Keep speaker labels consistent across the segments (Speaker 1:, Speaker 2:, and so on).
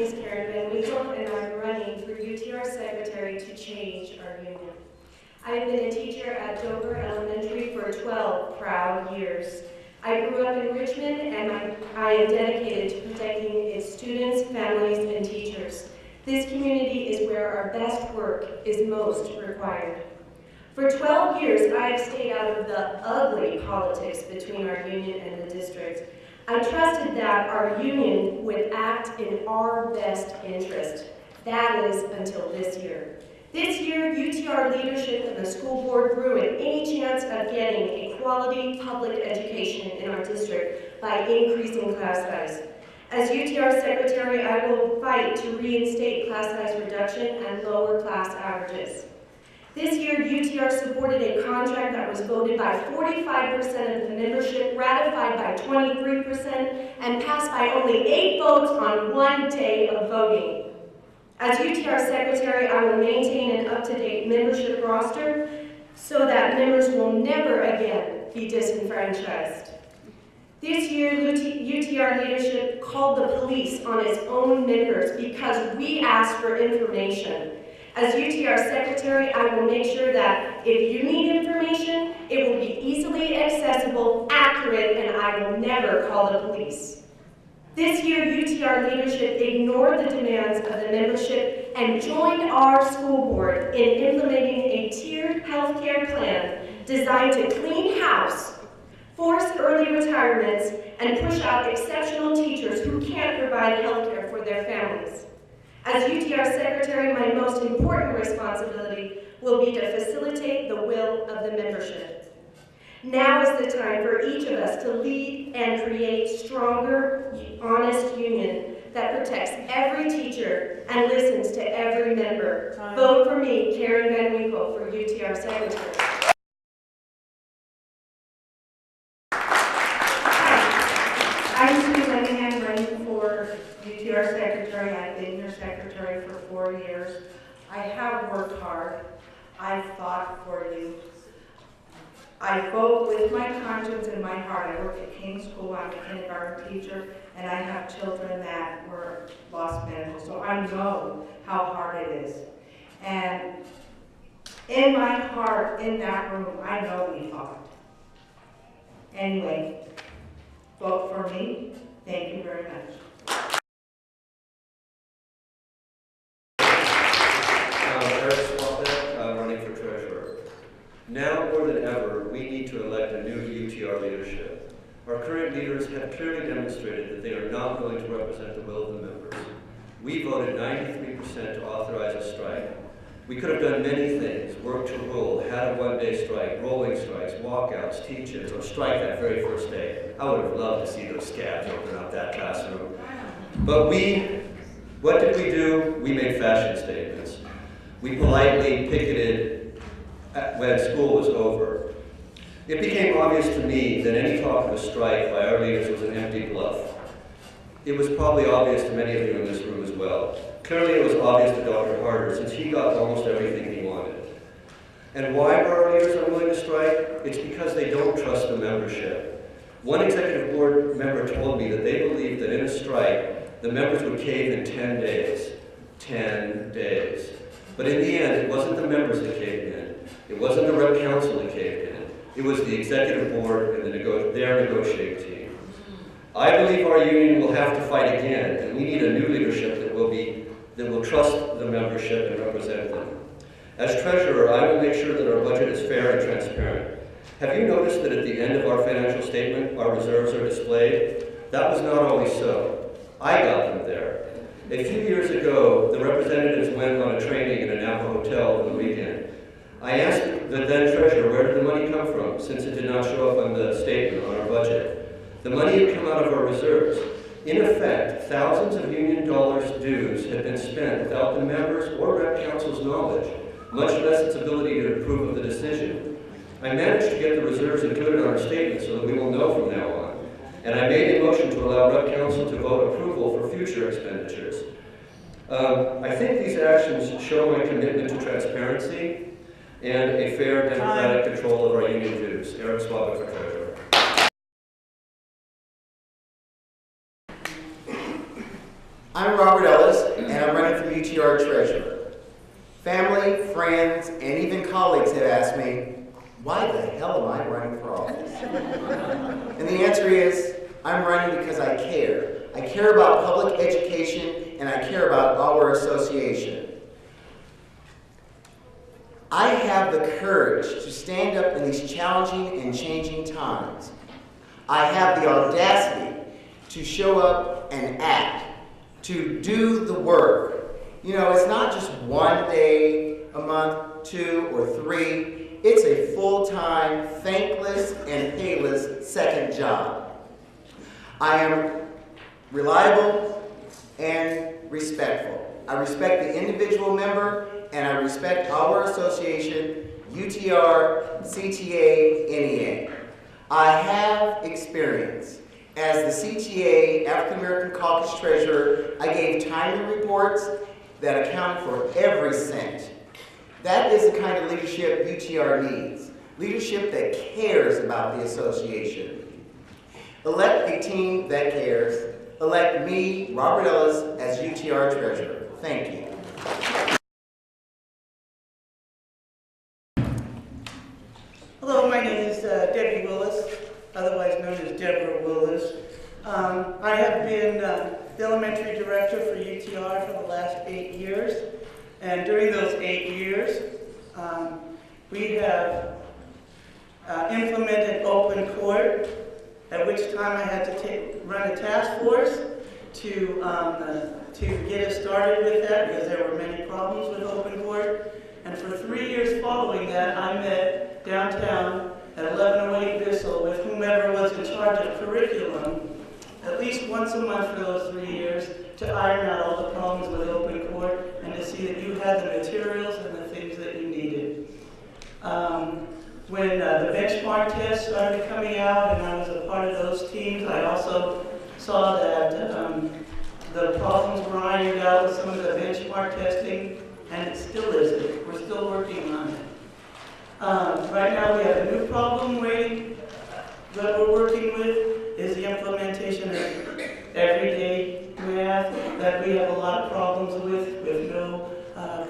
Speaker 1: is Karen Van Winkle, and I'm running for UTR Secretary to change our union. I have been a teacher at Dover Elementary for 12 proud years. I grew up in Richmond, and I am dedicated to protecting its students, families, and teachers. This community is where our best work is most required. For 12 years, I have stayed out of the ugly politics between our union and the district. I trusted that our union would act in our best interest. That is until this year. This year, UTR leadership and the school board grew in any chance of getting a quality public education in our district by increasing class size. As UTR Secretary, I will fight to reinstate class size reduction and lower class averages. This year, UTR supported a contract that was voted by 45% of the membership, ratified by 23%, and passed by only 8 votes on one day of voting. As UTR Secretary, I will maintain an up-to-date membership roster so that members will never again be disenfranchised. This year, UTR leadership called the police on its own members because we asked for information. As UTR Secretary, I will make sure that if you need information, it will be easily accessible, accurate, and I will never call the police. This year, UTR leadership ignored the demands of the membership and joined our school board in implementing a tiered healthcare plan designed to clean house, force early retirements, and push out exceptional teachers who can't provide healthcare for their families. As UTR Secretary, my most important responsibility will be to facilitate the will of the membership. Now is the time for each of us to lead and create stronger, honest union that protects every teacher and listens to every member. Vote for me, Karen Van Winkle, for UTR Secretary.
Speaker 2: I'm Sue Leningham, running for UTR Secretary. I've been your secretary for 4 years. I have worked hard. I've fought for you. I vote with my conscience and my heart. I work at King School. I'm a kindergarten teacher, and I have children that were lost medical, so I know how hard it is. And in my heart, in that room, I know we fought. Anyway, vote for me. Thank you very much.
Speaker 3: Running for treasurer. Now more than ever, we need to elect a new UTR leadership. Our current leaders have clearly demonstrated that they are not willing to represent the will of the members. We voted 93% to authorize a strike. We could have done many things: work to rule, had a one-day strike, rolling strikes, walkouts, teach-ins, or strike that very first day. I would have loved to see those scabs open up that classroom. But what did we do? We made fashion statements. We politely picketed when school was over. It became obvious to me that any talk of a strike by our leaders was an empty bluff. It was probably obvious to many of you in this room as well. Clearly it was obvious to Dr. Harder, since he got almost everything he wanted. And why were our leaders unwilling to strike? It's because they don't trust the membership. One executive board member told me that they believed that in a strike, the members would cave in 10 days. 10 days. But in the end, it wasn't the members that caved in. It wasn't the rep council that caved in. It was the executive board and their negotiating team. I believe our union will have to fight again, and we need a new leadership that will trust the membership and represent them. As treasurer, I will make sure that our budget is fair and transparent. Have you noticed that at the end of our financial statement, our reserves are displayed? That was not always so. I got them there. A few years ago, the representatives went on a training in a Napa hotel over the weekend. I asked the then treasurer, where did the money come from, since it did not show up on the statement on our budget. The money had come out of our reserves. In effect, thousands of union dollars dues had been spent without the members' or rep council's knowledge, much less its ability to approve of the decision. I managed to get the reserves included on our statement so that we will know from now on. And I made a motion to allow rep council to vote approval for future expenditures. I think these actions show my commitment to transparency and a fair democratic control of our union dues. Eric Swabic for treasurer.
Speaker 4: I'm Robert Ellis, and I'm running for UTR Treasurer. Family, friends, and even colleagues have asked me, why the hell am I running for office? And the answer is, I'm running because I care. I care about public education, and I care about our association. I have the courage to stand up in these challenging and changing times. I have the audacity to show up and act, to do the work. You know, it's not just one day, a month, 2 or 3. It's a full-time, thankless and payless second job. I am reliable and respectful. I respect the individual member, and I respect our association, UTR, CTA, NEA. I have experience. As the CTA African American Caucus Treasurer, I gave timely reports that accounted for every cent. That is the kind of leadership UTR needs. Leadership that cares about the association. Elect a team that cares. Elect me, Robert Ellis, as UTR Treasurer. Thank you.
Speaker 5: Hello, my name is Debbie Willis, otherwise known as Deborah Willis. I have been the elementary director for UTR for the last 8 years, and during those 8 years, we have implemented open court, at which time I had to run a task force to get us started with that, because there were many problems with open court. And for 3 years following that, I met downtown at 1108 Bissell with whomever was in charge of curriculum at least once a month for those 3 years to iron out all the problems with open court and to see that you had the materials and the things that you needed. When the benchmark tests started coming out and I was a part of those teams, I also saw that the problems were ironed out with some of the benchmark testing, and it still isn't. We're still working on it. Right now we have a new problem waiting that we're working with is the implementation of everyday math that we have a lot of problems with no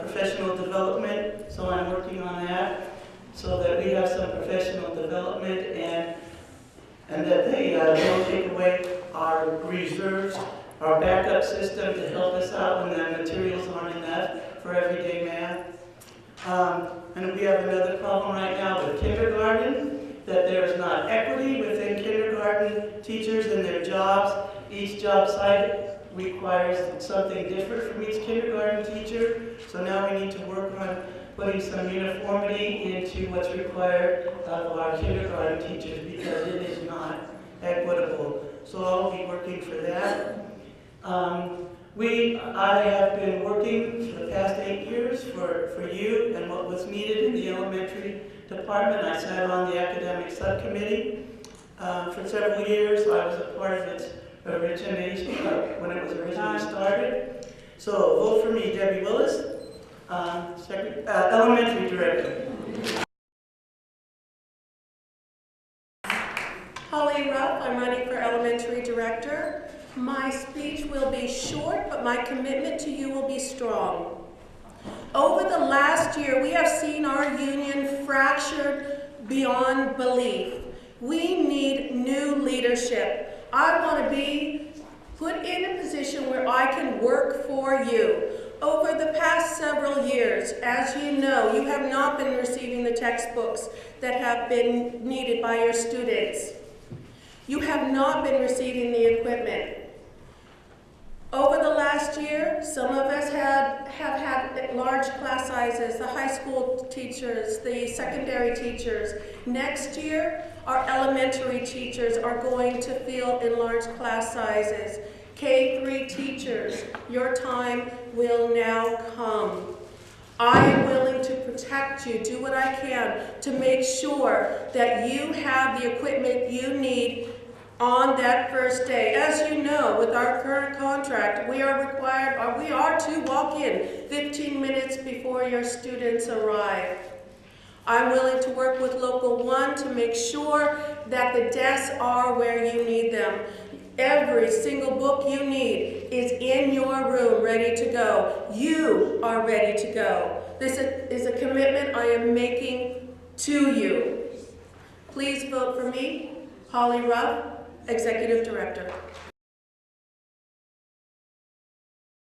Speaker 5: professional development. So I'm working on that so that we have some professional development and that they don't take away our reserves, our backup system to help us out when the materials aren't enough for everyday math. And we have another problem right now with kindergarten, that there is not equity within kindergarten teachers and their jobs. Each job site requires something different from each kindergarten teacher. So now we need to work on putting some uniformity into what's required of our kindergarten teachers because it is not equitable. So I'll be working for that. I have been working for the past 8 years for you and what was needed in the elementary department. I sat on the academic subcommittee for several years. I was a part of its origination when it was originally started. So vote for me, Debbie Willis, elementary director.
Speaker 6: Holly Ruff, I'm running for elementary director. My speech will be short, but my commitment to you will be strong. Over the last year, we have seen our union fractured beyond belief. We need new leadership. I want to be put in a position where I can work for you. Over the past several years, as you know, you have not been receiving the textbooks that have been needed by your students. You have not been receiving the equipment. Over the last year, some of us have had large class sizes, the high school teachers, the secondary teachers. Next year, our elementary teachers are going to feel in large class sizes. K-3 teachers, your time will now come. I am willing to protect you, do what I can to make sure that you have the equipment you need on that first day. As you know, with our current contract, we are to walk in 15 minutes before your students arrive. I'm willing to work with Local 1 to make sure that the desks are where you need them. Every single book you need, is in your room, ready to go. You are ready to go. This is a commitment I am making to you. Please vote for me, Holly Ruff, Executive Director.